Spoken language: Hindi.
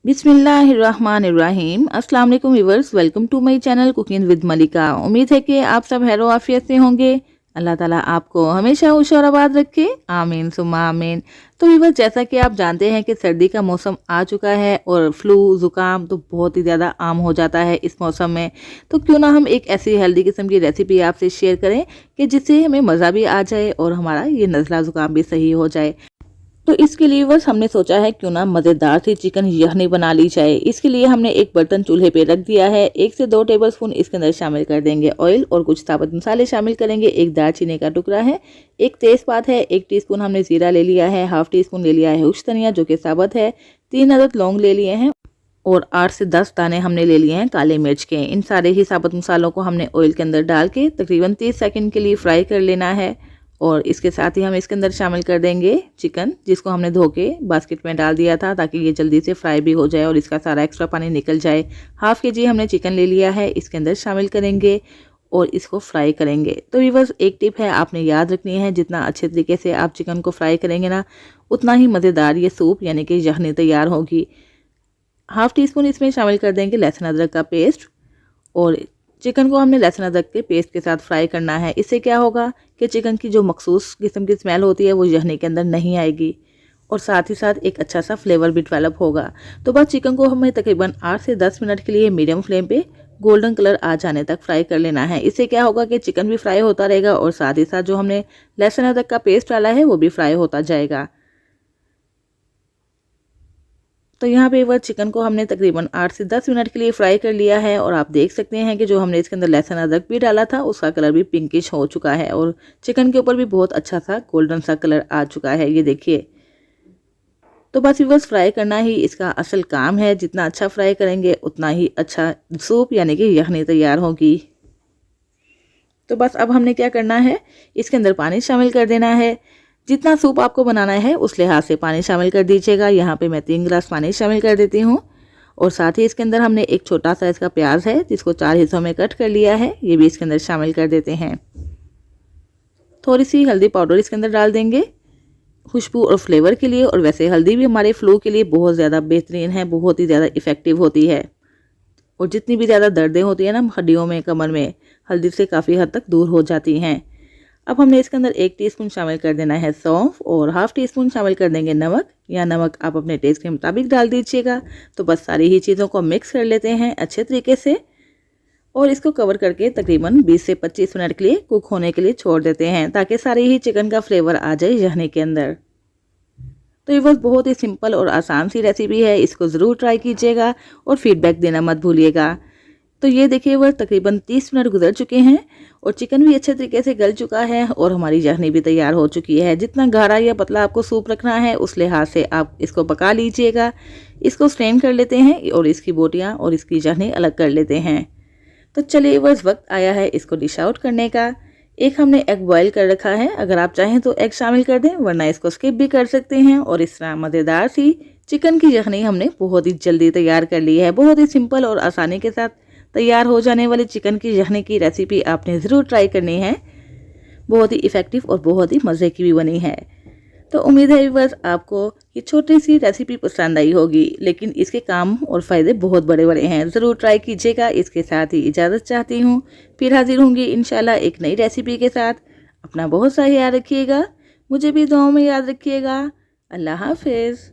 बिस्मिल्लाहिर्रहमानिर्रहीम। अस्सलाम वालेकुम viewers, welcome to my channel cooking with Malika. उम्मीद है कि आप सब खैर आफियत से होंगे। अल्लाह ताला आपको हमेशा खुश और आबाद रखे, आमीन सुम्मा आमीन। तो व्यूअर्स, जैसा कि आप जानते हैं कि सर्दी का मौसम आ चुका है और फ्लू ज़ुकाम तो बहुत ही ज़्यादा आम हो जाता है इस मौसम में। तो क्यों ना हम एक ऐसी हेल्दी किस्म की रेसिपी आपसे शेयर करें कि जिससे हमें मज़ा भी आ जाए और हमारा ये नज़ला ज़ुकाम भी सही हो जाए। तो इसके लिए बस हमने सोचा है क्यों ना मज़ेदार सी चिकन यखनी बना ली जाए। इसके लिए हमने एक बर्तन चूल्हे पे रख दिया है। 1 से 2 टेबलस्पून इसके अंदर शामिल कर देंगे ऑयल और कुछ साबुत मसाले शामिल करेंगे। एक दालचीनी का टुकड़ा है, एक तेज़पात है, 1 टीस्पून हमने जीरा ले लिया है, हाफ टीस्पून ले लिया है हुश धनिया जो कि साबुत है, 3 अदद लौंग ले लिए हैं और 8 से 10 दाने हमने ले लिए हैं काले मिर्च के। इन सारे ही साबुत मसालों को हमने ऑयल के अंदर डाल के तकरीबन 30 सेकंड के लिए फ्राई कर लेना है। और इसके साथ ही हम इसके अंदर शामिल कर देंगे चिकन, जिसको हमने धो के बास्केट में डाल दिया था ताकि ये जल्दी से फ्राई भी हो जाए और इसका सारा एक्स्ट्रा पानी निकल जाए। हाफ के जी हमने चिकन ले लिया है, इसके अंदर शामिल करेंगे और इसको फ्राई करेंगे। तो ये बस एक टिप है, आपने याद रखनी है, जितना अच्छे तरीके से आप चिकन को फ्राई करेंगे ना, उतना ही मज़ेदार ये सूप यानी कि यखनी तैयार होगी। हाफ टी स्पून इसमें शामिल कर देंगे लहसुन अदरक का पेस्ट और चिकन को हमने लहसुन अदरक के पेस्ट के साथ फ्राई करना है। इससे क्या होगा कि चिकन की जो मखसूस किस्म की स्मेल होती है वो यखनी के अंदर नहीं आएगी और साथ ही साथ एक अच्छा सा फ्लेवर भी डेवलप होगा। तो बस चिकन को हमें तकरीबन 8 से 10 मिनट के लिए मीडियम फ्लेम पे गोल्डन कलर आ जाने तक फ्राई कर लेना है। इससे क्या होगा कि चिकन भी फ्राई होता रहेगा और साथ ही साथ जो हमने लहसुन अदरक का पेस्ट डाला है वो भी फ्राई होता जाएगा। तो यहाँ पे वह चिकन को हमने तकरीबन 8 से 10 मिनट के लिए फ्राई कर लिया है और आप देख सकते हैं कि जो हमने इसके अंदर लहसुन अदरक भी डाला था उसका कलर भी पिंकिश हो चुका है और चिकन के ऊपर भी बहुत अच्छा सा गोल्डन सा कलर आ चुका है, ये देखिए। तो बस फ्राई करना ही इसका असल काम है। जितना अच्छा फ्राई करेंगे उतना ही अच्छा सूप यानी कि यखनी तैयार होगी। तो बस अब हमने क्या करना है, इसके अंदर पानी शामिल कर देना है। जितना सूप आपको बनाना है उस लिहाज से पानी शामिल कर दीजिएगा। यहाँ पे मैं 3 गिलास पानी शामिल कर देती हूँ और साथ ही इसके अंदर हमने एक छोटा सा इसका प्याज है जिसको 4 हिस्सों में कट कर लिया है, ये भी इसके अंदर शामिल कर देते हैं। थोड़ी सी हल्दी पाउडर इसके अंदर डाल देंगे खुशबू और फ्लेवर के लिए। और वैसे हल्दी भी हमारे फ्लू के लिए बहुत ज़्यादा बेहतरीन है, बहुत ही ज़्यादा इफ़ेक्टिव होती है और जितनी भी ज़्यादा दर्दें होती हैं ना हड्डियों में, कमर में, हल्दी से काफ़ी हद तक दूर हो जाती हैं। अब हमने इसके अंदर 1 टीस्पून शामिल कर देना है सौंफ और हाफ टी स्पून शामिल कर देंगे नमक, या नमक आप अपने टेस्ट के मुताबिक डाल दीजिएगा। तो बस सारी ही चीज़ों को मिक्स कर लेते हैं अच्छे तरीके से और इसको कवर करके तकरीबन 20 से 25 मिनट के लिए कुक होने के लिए छोड़ देते हैं ताकि सारी ही चिकन का फ्लेवर आ जाए यखनी के अंदर। तो ये बस बहुत ही सिंपल और आसान सी रेसिपी है, इसको ज़रूर ट्राई कीजिएगा और फीडबैक देना मत भूलिएगा। तो ये देखिए वह तकरीबन 30 मिनट गुजर चुके हैं और चिकन भी अच्छे तरीके से गल चुका है और हमारी यखनी भी तैयार हो चुकी है। जितना गाढ़ा या पतला आपको सूप रखना है उस लिहाज से आप इसको पका लीजिएगा। इसको स्ट्रेन कर लेते हैं और इसकी बोटियां और इसकी यखनी अलग कर लेते हैं। तो चलिए बस वक्त आया है इसको डिश आउट करने का। एक हमने एग बॉयल कर रखा है, अगर आप चाहें तो एग शामिल कर दें वरना इसको स्किप भी कर सकते हैं। और इस तरह मज़ेदार सी चिकन की यखनी हमने बहुत ही जल्दी तैयार कर ली है। बहुत ही सिंपल और आसानी के साथ तैयार हो जाने वाली चिकन की यखनी की रेसिपी आपने ज़रूर ट्राई करनी है। बहुत ही इफ़ेक्टिव और बहुत ही मज़े की भी बनी है। तो उम्मीद है बस आपको ये छोटी सी रेसिपी पसंद आई होगी, लेकिन इसके काम और फ़ायदे बहुत बड़े बड़े हैं। ज़रूर ट्राई कीजिएगा। इसके साथ ही इजाज़त चाहती हूँ, फिर हाजिर होंगी इंशाल्लाह एक नई रेसिपी के साथ। अपना बहुत सा ख्याल रखिएगा, मुझे भी दुआओं में याद रखिएगा। अल्लाह हाफिज़।